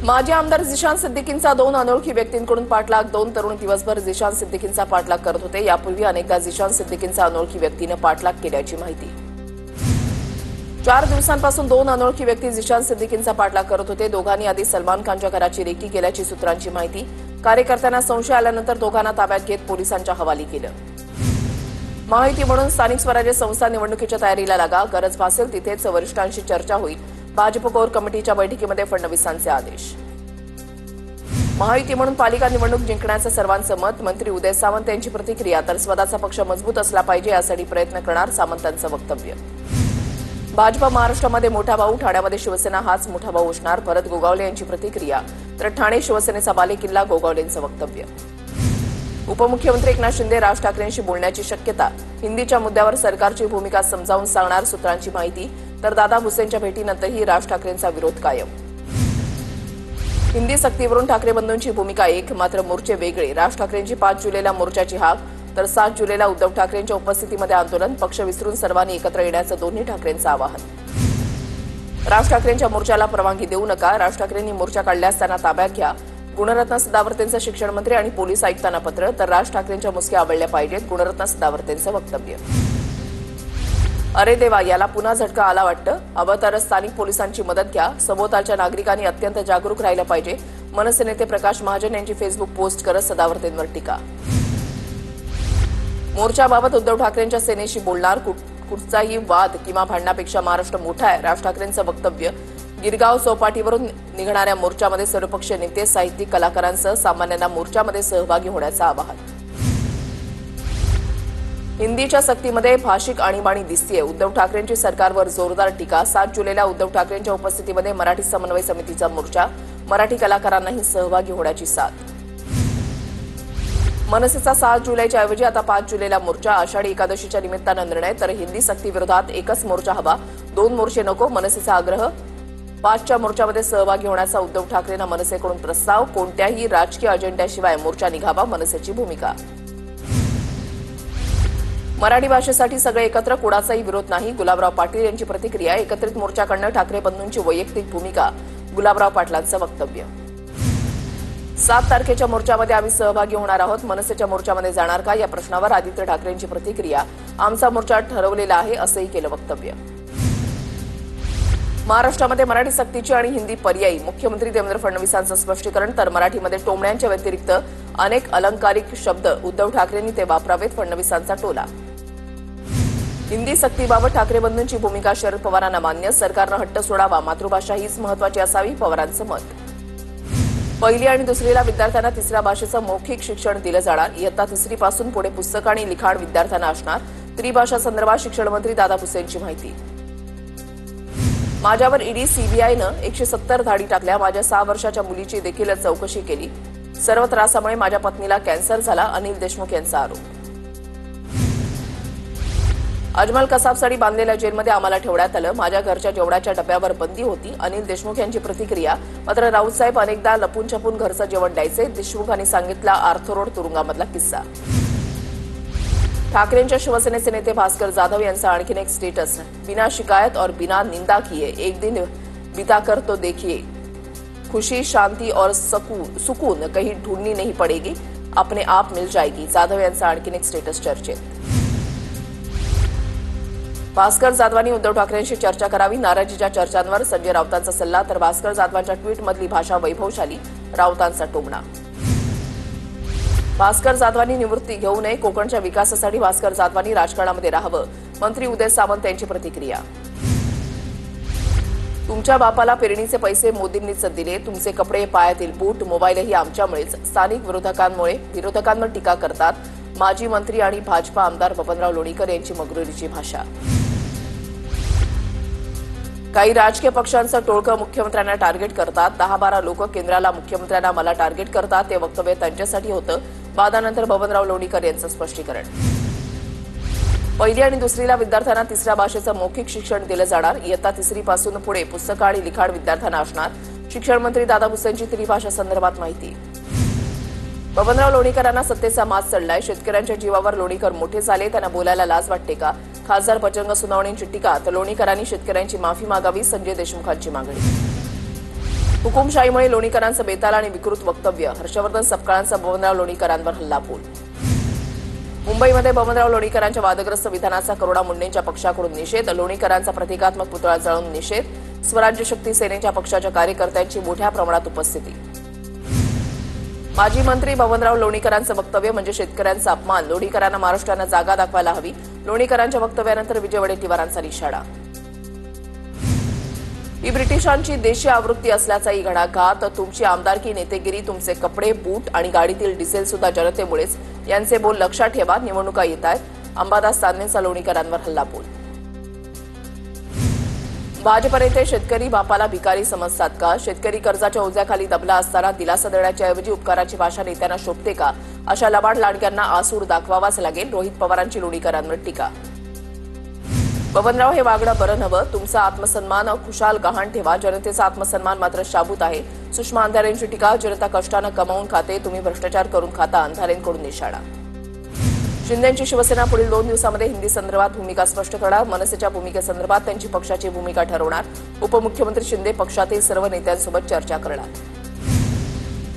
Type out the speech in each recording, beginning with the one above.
माजी आमदार झिशान सिद्दीकींचा 2 अनोळखी व्यक्तींकडून पाठलाग. 2 तरुण दिवसभर झिशान सिद्दीकींचा पाठलाग करत होते. यापूर्वी अनेकदा झिशान सिद्दीकींचा अनोळखी व्यक्तीने पाठलाग केल्याची माहिती. 4 दिवसांपासून 2 अनोळखी व्यक्ती झिशान सिद्दीकींचा पाठलाग करत होते. दोघांनी आधी सलमान खानच्या घराची रेकी केल्याची सूत्रांची माहिती. कार्यकर्त्यांना संशय आल्यानंतर दोघांना ताब्यात घेत पोलिसांच्या हवाली केलं. माहिती म्हणून स्थानिक स्वराज्य संस्था निवडणुकीच्या तयारीला लागा. गरज भासेल तिथेच वरिष्ठांशी चर्चा होईल. भाजप कोर कमिटीच्या बैठकीमध्ये फडणवीसांचे आदेश. महायुती म्हणून पालिका निवडणूक जिंकण्याचं सर्वांचं मत. मंत्री उदय सामंत यांची प्रतिक्रिया. तर स्वतःचा पक्ष मजबूत असला पाहिजे यासाठी प्रयत्न करणार सामंतांचं वक्तव्य. भाजप महाराष्ट्रामध्ये मोठा भाऊ, ठाण्यामध्ये शिवसेना हाच मोठा भाऊ असणार. भरत गोगावले यांची प्रतिक्रिया. तर ठाणे शिवसेनेचा बालेकिल्ला, गोगावलेंचं वक्तव्य. उपमुख्यमंत्री एकनाथ शिंदे राज ठाकरेंशी बोलण्याची शक्यता. हिंदीच्या मुद्द्यावर सरकारची भूमिका समजावून सांगणार सूत्रांची माहिती. तर दादा भुसेंच्या भेटीनंतरही राज ठाकरेंचा विरोध कायम. हिंदी सक्तीवरून ठाकरे बंधूंची भूमिका एक, मात्र मोर्चे वेगळे. राज ठाकरेंची 5 जुलैला मोर्चाची हाक. तर 7 जुलैला उद्धव ठाकरेंच्या उपस्थितीमध्ये आंदोलन. पक्ष विसरून सर्वांनी एकत्र येण्याचं दोन्ही ठाकरेंचं आवाहन. राज ठाकरेंच्या मोर्चाला परवानगी देऊ नका. राज ठाकरेंनी मोर्चा काढल्यास त्यांना ताब्यात घ्या. गुणरत्न सदावर्तेंचं शिक्षण मंत्री आणि पोलीस आयुक्तांना पत्र. तर राज ठाकरेंच्या मुसक्या आवडल्या पाहिजेत, गुणरत्न सदावर्तेंचं वक्तव्य. अरे देवा, याला पुन्हा झटका आला वाटतं. हवं तर स्थानिक पोलिसांची मदत घ्या. सभोवतालच्या नागरिकांनी अत्यंत जागरूक राहिलं पाहिजे. मनसे नेते प्रकाश महाजन यांची फेसबुक पोस्ट करत सदावर्तेंवर टीका. मोर्चाबाबत उद्धव ठाकरेंच्या सेनेशी बोलणार. कुठचाही वाद किंवा भांडणापेक्षा महाराष्ट्र मोठा आहे, राज ठाकरेंचं वक्तव्य. गिरगाव चौपाटीवरून निघणाऱ्या मोर्चामध्ये सर्वपक्षीय नेते, साहित्यिक, कलाकारांसह सामान्यांना मोर्चामध्ये सहभागी होण्याचं आवाहन. हिंदीच्या सक्तीमध्ये भाषिक आणीबाणी दिसतीये. उद्धव ठाकरेंची सरकारवर जोरदार टीका. 7 जुलैला उद्धव ठाकरेंच्या उपस्थितीमध्ये मराठी समन्वय समितीचा मोर्चा. मराठी कलाकारांनाही सहभागी होण्याची साथ. मनसेचा 7 जुलैच्या ऐवजी आता 5 जुलैला मोर्चा. आषाढी एकादशीच्या निमित्तानं निर्णय. तर हिंदी सक्तीविरोधात एकच मोर्चा हवा, 2 मोर्चे नको, मनसेचा आग्रह. 5च्या मोर्चामध्ये सहभागी होण्याचा उद्धव ठाकरेंना मनसेकडून प्रस्ताव. कोणत्याही राजकीय अजेंड्याशिवाय मोर्चा निघावा, मनसेची भूमिका. मराठी भाषेसाठी सगळे एकत्र, कोणाचाही विरोध नाही, गुलाबराव पाटील यांची प्रतिक्रिया. एकत्रित मोर्चा काढणं ठाकरे बंधूंची वैयक्तिक भूमिका, गुलाबराव पाटलांचं वक्तव्य. 7 तारखेच्या मोर्चामध्ये आम्ही सहभागी होणार आहोत. मनसेच्या मोर्चामध्ये जाणार का, या प्रश्नावर आदित्य ठाकरेंची प्रतिक्रिया. आमचा मोर्चा ठरवलेला आहे, असंही केलं वक्तव्य. महाराष्ट्रामध्ये मराठी सक्तीची आणि हिंदी पर्यायी, मुख्यमंत्री देवेंद्र फडणवीसांचं स्पष्टीकरण. तर मराठीमध्ये टोमण्यांच्या व्यतिरिक्त अनेक अलंकारिक शब्द उद्धव ठाकरेंनी ते वापरावेत, फडणवीसांचा टोला. हिंदी सक्तीबाबत ठाकरे बंधूंची भूमिका. शरद पवारांना मान्य. सरकारनं हट्ट सोडावा, मातृभाषा हीच महत्वाची असावी, पवारांचं मत. 1ली आणि 2रीला विद्यार्थ्यांना 3ऱ्या भाषेचं मौखिक शिक्षण दिलं जाणार. इयत्ता 3री पासून पुढे पुस्तक आणि लिखाण विद्यार्थ्यांना असणार. त्रिभाषा संदर्भात शिक्षण मंत्री दादा भुसेंची माहिती. माझ्यावर ईडी सीबीआयनं 170 धाडी टाकल्या. माझ्या 6 वर्षाच्या मुलीची देखील चौकशी केली. सर्व त्रासामुळे माझ्या पत्नीला कॅन्सर झाला, अनिल देशमुख यांचा आरोप. अजमल कसाबसाठी बांधलेल्या जेलमध्ये आम्हाला ठेवण्यात आलं. माझ्या घरच्या जेवणाच्या डब्यावर बंदी होती, अनिल देशमुख यांची प्रतिक्रिया. मात्र राऊतसाहेब अनेकदा लपून छपून घरचं जेवण द्यायचे, देशमुखांनी सांगितला आर्थरोड तुरुंगामधला किस्सा. ठाकरेंच्या शिवसेनेचे नेते भास्कर जाधव यांचा आणखीन एक स्टेटस. बिना शिकायत और बिना निंदा किए एक दिन बिता कर तो देखिए, खुशी, शांति और सुकून कहीं ढूंढनी नहीं पड़ेगी, अपने आप मिल जाएगी. जाधव यांचा आणखीन एक स्टेटस चर्चेत. भास्कर जाधवांनी उद्धव ठाकरेंशी चर्चा करावी. नाराजीच्या चर्चांवर संजय राऊतांचा सल्ला. तर भास्कर जाधवांच्या ट्विटमधली भाषा वैभवशाली, राऊतांचा टोमणा. भास्कर जाधवांनी निवृत्ती घेऊ नये. कोकणच्या विकासासाठी भास्कर जाधवांनी राजकारणामध्ये राहावं, मंत्री उदय सामंत यांची प्रतिक्रिया. तुमच्या बापाला पेरणीचे पैसे मोदींनीच दिले. तुमचे कपडे, पायातील बूट, मोबाईलही आमच्यामुळेच. स्थानिक विरोधकांवर टीका करतात. माजी मंत्री आणि भाजपा आमदार बबनराव लोणीकर यांची मगरुरीची भाषा. काही राजकीय पक्षांचं टोळकं मुख्यमंत्र्यांना टार्गेट करतात. 10-12 लोक केंद्राला मुख्यमंत्र्यांना मला टार्गेट करतात. ते वक्तव्य त्यांच्यासाठी होतं. वादानंतर बबनराव लोणीकर यांचं स्पष्टीकरण. 1ली आणि 2रीला विद्यार्थ्यांना 3ऱ्या भाषेचं मौखिक शिक्षण दिलं जाणार. इयत्ता 3री पासून पुढे पुस्तकं आणि लिखाण विद्यार्थ्यांना असणार. शिक्षण मंत्री दादा भुसेंची त्रिभाषा संदर्भात माहिती. बबनराव लोणीकरांना सत्तेचा माज चढलाय. शेतकऱ्यांच्या जीवावर लोणीकर मोठे झाले. त्यांना बोलायला लाज वाटते का? खासदार बजरंग सोनवणेंची टीका. तर लोणीकरांनी शेतकऱ्यांची माफी मागावी, संजय देशमुखांची मागणी. हुकुमशाहीमुळे लोणीकरांचं बेताल आणि विकृत वक्तव्य, हर्षवर्धन सपकाळांचा बबनराव लोणीकरांवर हल्लाबोल. मुंबईमध्ये बबनराव लोणीकरांच्या वादग्रस्त विधानाचा करुणा मुंडेंच्या पक्षाकडून निषेध, लोणीकरांचा प्रतिकात्मक पुतळा जळवून निषेध, स्वराज्य शक्ती सेनेच्या पक्षाच्या कार्यकर्त्यांची मोठ्या प्रमाणात उपस्थिती. माजी मंत्री बबनराव लोणीकरांचं वक्तव्य म्हणजे शेतकऱ्यांचा अपमान, लोणीकरांना महाराष्ट्रानं जागा दाखवायला हवी, लोणीकरांच्या वक्तव्यानंतर विजय वडेट्टीवारांचा इशारा. ही ब्रिटिशांची देशी आवृत्ती असल्याचाही घणाघात, तुमची आमदारकी, नेतेगिरी, तुमचे कपडे, बूट आणि गाडीतील डिझेल सुद्धा जनतेमुळेच, यांचे बोल लक्षात ठेवा, निवडणुका येत आहेत. अंबादास दानवेंचा लोणीकरांवर हल्लाबोल. भाजप नेते शेतकरी बापाला भिकारी समजतात का? शेतकरी कर्जाच्या ओझ्याखाली दबला असताना दिलासा देण्याच्या ऐवजी उपकाराची भाषा नेत्यांना शोभते का? अशा लबाड लाडक्यांना आसूड दाखवावाच लागेल. रोहित पवारांची लोणीकरांवर टीका. बबनराव, हे वागणं बरं नव्हं. तुमचा आत्मसन्मान खुशाल गहाण ठेवा, जनतेचा आत्मसन्मान मात्र शाबूत आहे. सुषमा अंधारेंची टीका. जनता कष्टानं कमावून खाते, तुम्ही भ्रष्टाचार करून खाता, अंधारेंकडून इशारा. शिंदेंची शिवसेना पुढील 2 दिवसांमध्ये हिंदी संदर्भात भूमिका स्पष्ट करणार, मनसेच्या भूमिकेसंदर्भात त्यांची पक्षाची भूमिका ठरवणार. उपमुख्यमंत्री शिंदे पक्षातील सर्व नेत्यांसोबत चर्चा करणार.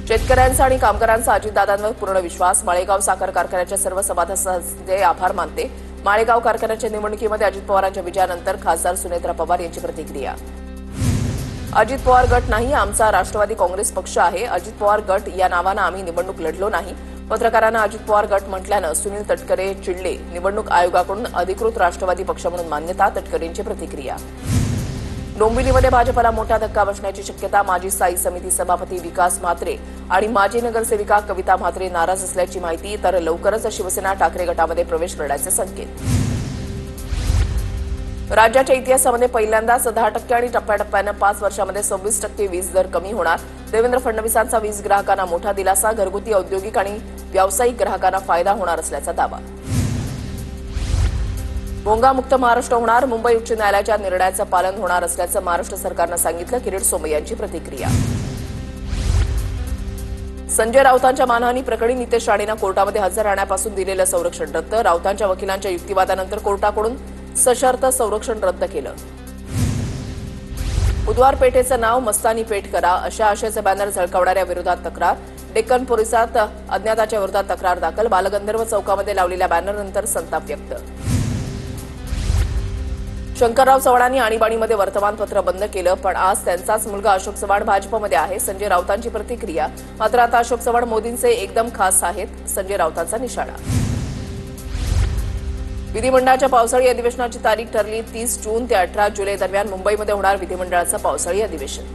शेतकऱ्यांचा आणि कामगारांचा अजितदादांवर पूर्ण विश्वास, माळेगाव साखर कारखान्याच्या सर्व सभासदांचे आभार मानते. माळेगाव कारखान्याच्या निवडणुकीमध्ये अजित पवारांच्या विजयानंतर खासदार सुनेत्रा पवार यांची प्रतिक्रिया. अजित पवार गट नाही, आमचा राष्ट्रवादी काँग्रेस पक्ष आहे. अजित पवार गट या नावानं आम्ही निवडणूक लढलो नाही. पत्रकारांना अजित पवार गट म्हटल्यानं सुनील तटकरे चिडले. निवडणूक आयोगाकडून अधिकृत राष्ट्रवादी पक्ष म्हणून मान्यता, तटकरेंची प्रतिक्रिया. डोंबिवलीमध्ये भाजपला मोठा धक्का बसण्याची शक्यता, माजी स्थायी समिती सभापती विकास म्हात्रे आणि माजी नगरसेविका कविता म्हात्रे नाराज असल्याची माहिती, तर लवकरच शिवसेना ठाकरे गटामध्ये प्रवेश करण्याचे संकेत. राज्याच्या इतिहासामध्ये पहिल्यांदाच 10% आणि टप्प्याटप्प्यानं 5 वर्षांमध्ये 26% वीज दर कमी होणार. देवेंद्र फडणवीसांचा वीज ग्राहकांना मोठा दिलासा, घरगुती, औद्योगिक आणि व्यावसायिक ग्राहकांना फायदा होणार असल्याचा दावा. भोंगामुक्त महाराष्ट्र होणार, मुंबई उच्च न्यायालयाच्या निर्णयाचं पालन होणार असल्याचं महाराष्ट्र सरकारनं सांगितलं. किरीट सोमय्यांची प्रतिक्रिया. संजय राऊतांच्या मानहानी प्रकरणी नितेश राणेंना कोर्टामध्ये हजर राहण्यापासून दिलेलं संरक्षण रद्द, राऊतांच्या वकिलांच्या युक्तिवादानंतर कोर्टाकडून सशर्त संरक्षण रद्द केलं. बुधवार पेठेचं नाव मस्तानी पेठ करा, अशा आशयाचे बॅनर झळकावणाऱ्या विरोधात तक्रार. डेक्कन पोलिसात अज्ञाताच्या विरोधात तक्रार दाखल, बालगंधर्व चौकामध्ये लावलेल्या बॅनरनंतर संताप व्यक्त. शंकरराव चव्हाणांनी आणीबाणीमध्ये वर्तमानपत्र बंद केलं, पण आज त्यांचाच मुलगा अशोक चव्हाण भाजपमध्ये आहे. संजय राऊतांची प्रतिक्रिया. मात्र आता अशोक चव्हाण मोदींचे एकदम खास आहेत, संजय राऊतांचा निशाणा. विधिमंडळाच्या पावसाळी अधिवेशनाची तारीख ठरली. 30 जून ते 18 जुलै दरम्यान मुंबईमध्ये होणार विधिमंडळाचं पावसाळी अधिवेशन.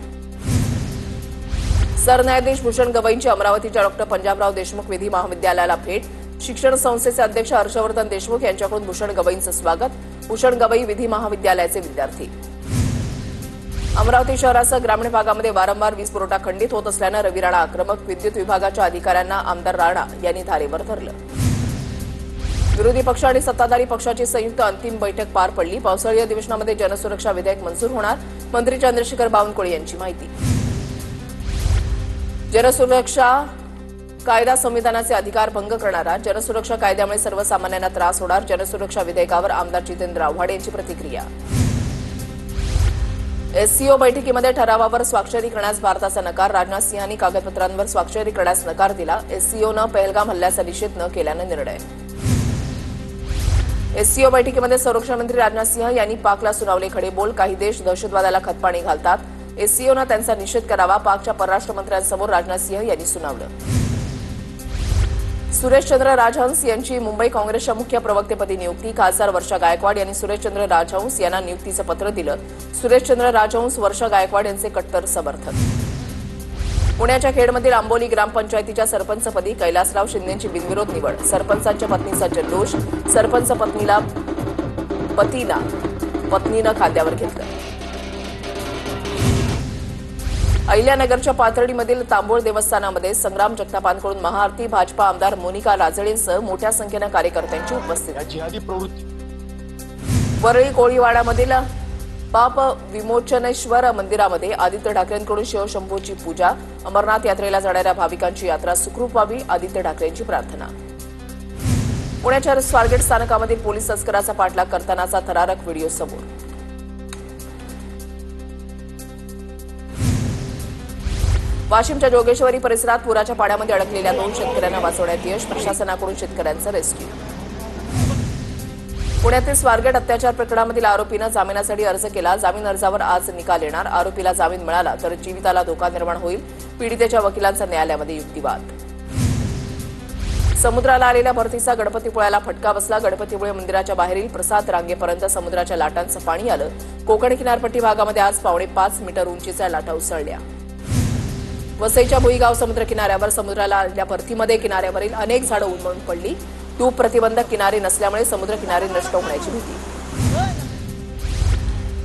सरन्यायाधीश भूषण गवईंची अमरावतीच्या डॉ. पंजाबराव देशमुख विधी महाविद्यालयाला भेट. शिक्षण संस्थेचे अध्यक्ष हर्षवर्धन देशमुख यांच्याकडून भूषण गवईंचं स्वागत. भूषण गवई विधी महाविद्यालयाचे विद्यार्थी. अमरावती शहरासह ग्रामीण भागामध्ये वारंवार वीज पुरवठा खंडित होत असल्यानं रवी राणा आक्रमक. विद्युत विभागाच्या अधिकाऱ्यांना आमदार राणा यांनी धारेवर धरलं. विरोधी पक्ष आणि सत्ताधारी पक्षाची संयुक्त अंतिम बैठक पार पडली. पावसाळी अधिवेशनामध्ये जनसुरक्षा विधेयक मंजूर होणार, मंत्री चंद्रशेखर बावनकुळे यांची माहिती. जनसुरक्षा कायदा संविधानाचे अधिकार भंग करणारा, जनसुरक्षा कायद्यामुळे सर्वसामान्यांना त्रास होणार, जनसुरक्षा विधेयकावर आमदार जितेंद्र आव्हाड यांची प्रतिक्रिया. एससीओ बैठकीमध्ये ठरावावर स्वाक्षरी करण्यास भारताचा नकार, राजनाथ सिंहांनी कागदपत्रांवर स्वाक्षरी करण्यास नकार दिला. एससीओनं पहलगाम हल्ल्याचा निषेध न केल्यानं निर्णय. एससीओ बैठकीमध्ये संरक्षण मंत्री राजनाथ सिंह यांनी पाकला सुनावले खडे बोल, काही देश दहशतवादाला खतपाणी घालतात, एससीओनं त्यांचा निषेध करावा, पाकच्या परराष्ट्र मंत्र्यांसमोर राजनाथ सिंह यांनी सुनावलं. सुरेशचंद्र राजहंस यांची मुंबई काँग्रेसच्या मुख्य प्रवक्तेपदी नियुक्ती. खासदार वर्षा गायकवाड यांनी सुरेशचंद्र राजहंस यांना नियुक्तीचं पत्र दिलं. सुरेशचंद्र राजहंस, वर्षा गायकवाड यांचे कट्टर समर्थक. पुण्याच्या खेडमधील आंबोली ग्रामपंचायतीच्या सरपंचपदी कैलासराव शिंदेंची बिनविरोध निवड. सरपंचांच्या पत्नीचा जल्लोष, सरपंच पत्नीनं खांद्यावर घेतलं. अहिल्यानगरच्या पाथर्डीमधील तांबोळ देवस्थानामध्ये संग्राम जगतापांकडून महाआरती. भाजपा आमदार मोनिका राजळेंसह मोठ्या संख्येनं कार्यकर्त्यांची उपस्थिती. वरळी कोळीवाडामधील पाप विमोचनेश्वर मंदिरामध्ये आदित्य ठाकरेंकडून शिवशंभूची पूजा. अमरनाथ यात्रेला जाणाऱ्या भाविकांची यात्रा सुखरूप व्हावी, आदित्य ठाकरेंची प्रार्थना. पुण्याच्या स्वारगेट स्थानकामधील पोलीस तस्कराचा पाठलाग करतानाचा थरारक व्हिडिओ समोर. वाशिमच्या जोगेश्वरी परिसरात पुराच्या पाण्यामध्ये अडकलेल्या 2 शेतकऱ्यांना वाचवण्यात यश, प्रशासनाकडून शेतकऱ्यांचं रेस्क्यू. पुण्यातील स्वारगेट अत्याचार प्रकरणामधील आरोपीनं जामिनासाठी अर्ज केला. जामीन अर्जावर आज निकाल येणार. आरोपीला जामीन मिळाला तर जीविताला धोका निर्माण होईल. पीडितेच्या वकिलांचा न्यायालयामध्ये युक्तिवाद. समुद्राला आलेल्या भरतीचा गणपतीपुळ्याला फटका बसला. गणपतीपुळे मंदिराच्या बाहेरील प्रसाद रांगेपर्यंत समुद्राच्या लाटांचं पाणी आलं. कोकण किनारपट्टी भागामध्ये आज 5.5 मीटर उंचीच्या लाटा उसळल्या. वसईच्या भुईगाव समुद्र किनाऱ्यावर समुद्राला आलेल्या भरतीमध्ये किनाऱ्यावरील अनेक झाडं उन्मळून पडली. धूप प्रतिबंधक किनारे नसल्यामुळे समुद्र किनारे नष्ट होण्याची भीती.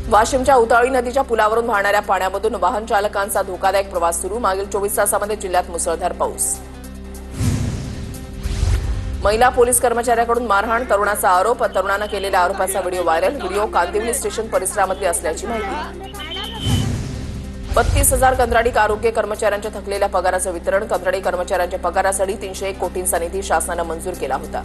वाशिमच्या उताळी नदीच्या पुलावरून वाहणाऱ्या पाण्यामधून वाहन चालकांचा धोकादायक प्रवास सुरू. मागील 24 तासामध्ये जिल्ह्यात मुसळधार पाऊस. महिला पोलीस कर्मचाऱ्याकडून मारहाण, तरुणाचा आरोप. तरुणानं केलेल्या आरोपाचा video viral. Video Kandivali station परिसरामध्ये असल्याची माहिती. 32,000 कंत्राटी आरोग्य कर्मचाऱ्यांच्या थकलेल्या पगाराचं वितरण. कंत्राटी कर्मचाऱ्यांच्या पगारासाठी 301 कोटींचा निधी शासनानं मंजूर केला होता.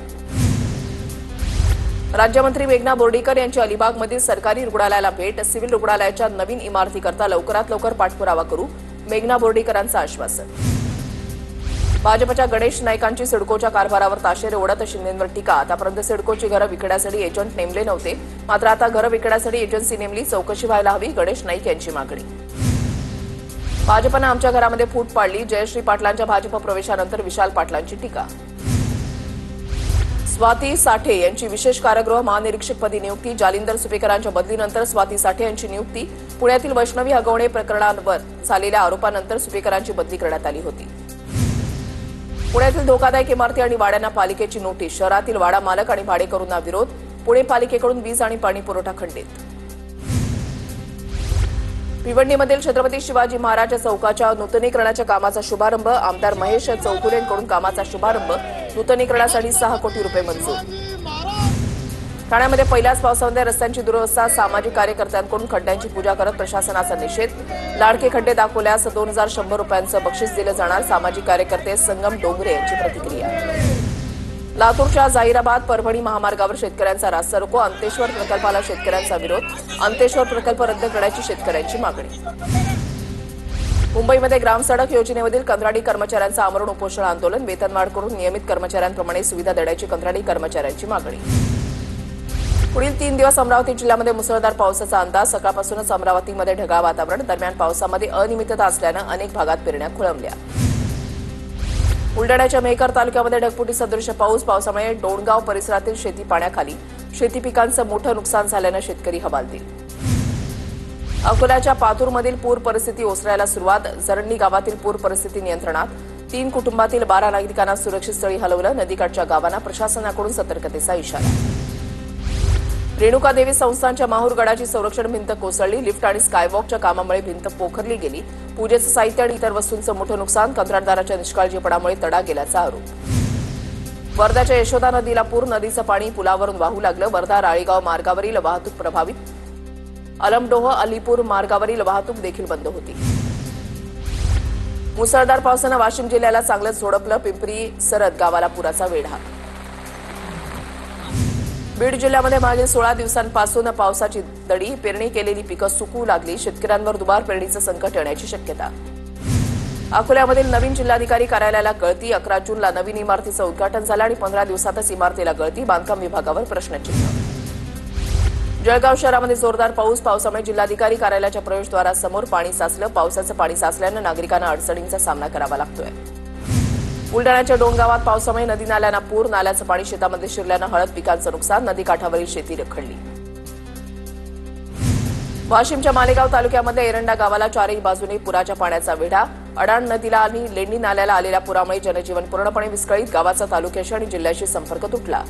राज्यमंत्री मेघना बोर्डीकर यांची अलिबागमधील सरकारी रुग्णालयाला भेट. सिव्हिल रुग्णालयाच्या नवीन इमारतीकरता लवकरात लवकर पाठपुरावा करू, मेघना बोर्डीकरांचं आश्वासन. भाजपच्या गणेश नाईकांची सिडकोच्या कारभारावर ताशेरे ओढत शिंदेंवर टीका. आतापर्यंत सिडकोची घरं विकण्यासाठी एजंट नेमले नव्हते, मात्र आता घरं विकण्यासाठी एजन्सी नेमली. चौकशी व्हायला हवी, गणेश नाईक यांची मागणी. भाजपनं आमच्या घरामध्ये फूट पाडली. जयश्री पाटलांच्या भाजप प्रवेशानंतर विशाल पाटलांची टीका. स्वाती साठे यांची विशेष कारागृह महानिरीक्षकपदी नियुक्ती. जालिंदर सुपेकरांच्या बदलीनंतर स्वाती साठे यांची नियुक्ती. पुण्यातील वैष्णवी हगवणे प्रकरणावर झालेल्या आरोपानंतर सुपेकरांची बदली करण्यात आली होती. पुण्यातील धोकादायक इमारती आणि वाड्यांना पालिकेची नोटीस. शहरातील वाडा मालक आणि भाडेकरूंना विरोध. पुणे पालिकेकडून वीज आणि पाणी पुरवठा खंडित. भिवंडीमधील छत्रपती शिवाजी महाराज चौकाच्या नूतनीकरणाच्या कामाचा शुभारंभ. आमदार महेश चौगुलेंकडून कामाचा शुभारंभ. नूतनीकरणासाठी 6 कोटी रुपये मंजूर. ठाण्यामध्ये पहिल्याच पावसामध्ये रस्त्यांची दुरवस्था. सामाजिक कार्यकर्त्यांकडून खड्ड्यांची पूजा करत प्रशासनाचा निषेध. लाडके खड्डे दाखवल्यास 2,100 रुपयांचं बक्षीस दिलं जाणार. सामाजिक कार्यकर्ते संगम डोंगरे यांची प्रतिक्रिया. लातूरच्या जाहिराबाद परभणी महामार्गावर शेतकऱ्यांचा रास्ता रोको. अंतेश्वर प्रकल्पाला शेतकऱ्यांचा विरोध. अंतेश्वर प्रकल्प रद्द करण्याची शेतकऱ्यांची मागणी. मुंबईमध्ये ग्रामसडक योजनेमधील कंत्राटी कर्मचाऱ्यांचं आमरण उपोषण आंदोलन. वेतनवाढ करून नियमित कर्मचाऱ्यांप्रमाणे सुविधा देण्याची कंत्राटी कर्मचाऱ्यांची मागणी. पुढील 3 दिवस अमरावती जिल्ह्यामध्ये मुसळधार पावसाचा अंदाज. सकाळपासूनच अमरावतीमध्ये ढगाळ वातावरण. दरम्यान पावसामध्ये अनियमितता असल्यानं अनेक भागात पेरण्या खोळंबल्या. बुलडाण्याच्या मेहकर तालुक्यामध्ये ढगफुटी सदृश पाऊस. पावसामुळे डोणगाव परिसरातील शेती पाण्याखाली. शेती पिकांचं मोठं नुकसान झाल्यानं शेतकरी हवालदिल. अकोल्याच्या पातूरमधील पूर परिस्थिती ओसरायला सुरुवात. जरंडी गावातील पूर परिस्थिती नियंत्रणात. 3 कुटुंबातील 12 नागरिकांना सुरक्षित स्थळी हलवलं. नदीकाठच्या गावांना प्रशासनाकडून सतर्कतेचा इशारा. रेणुकादेवी संस्थानच्या माहूरगडाची संरक्षण भिंत कोसळली. लिफ्ट आणि स्कायवॉकच्या कामामुळे भिंत पोखरली गेली. पूजेचं साहित्य आणि इतर वस्तूंचं मोठं नुकसान. कंत्राटदाराच्या निष्काळजीपणामुळे तडा गेल्याचा आरोप. वर्ध्याच्या यशोदा नदीला पूर. नदीचं पाणी पुलावरून वाहू लागलं. वर्धा राळेगाव मार्गावरील वाहतूक प्रभावित. अलमडोह अलीपूर मार्गावरील वाहतूक देखील बंद होती. मुसळधार पावसानं वाशिम जिल्ह्याला चांगलंच झोडपलं. पिंपरी सरद गावाला पुराचा वेढा. बीड जिल्ह्यामध्ये मागील 16 दिवसांपासून पावसाची दडी. पेरणी केलेली पिकं सुकू लागली. शेतकऱ्यांवर दुबार पेरणीचं संकट येण्याची शक्यता. अकोल्यामधील नवीन जिल्हाधिकारी कार्यालयाला गळती. 11 जूनला नवीन इमारतीचं उद्घाटन झालं आणि 15 दिवसातच इमारतीला गळती. बांधकाम विभागावर प्रश्नचिन्ह. जळगाव शहरामध्ये जोरदार पाऊस. पावसामुळे जिल्हाधिकारी कार्यालयाच्या प्रवेशद्वारासमोर पाणी साचलं. पावसाचं पाणी साचल्यानं नागरिकांना अडचणींचा सामना करावा लागतोय. बुलडाण्याच्या डोणगावात पावसामुळे नदी नाल्यांना पूर. नाल्याचं पाणी शेतामध्ये शिरल्यानं हळद पिकांचं नुकसान. नदीकाठावरील शेती रखडली. वाशिमच्या मालेगाव तालुक्यामध्ये एरंडा गावाला 4ही बाजूने पुराच्या पाण्याचा वेढा. अडाण नदीला आणि लेंडी नाल्याला आलेल्या पुरामुळे जनजीवन पूर्णपणे विस्कळीत. गावाचा तालुक्याशी आणि जिल्ह्याशी संपर्क तुटला.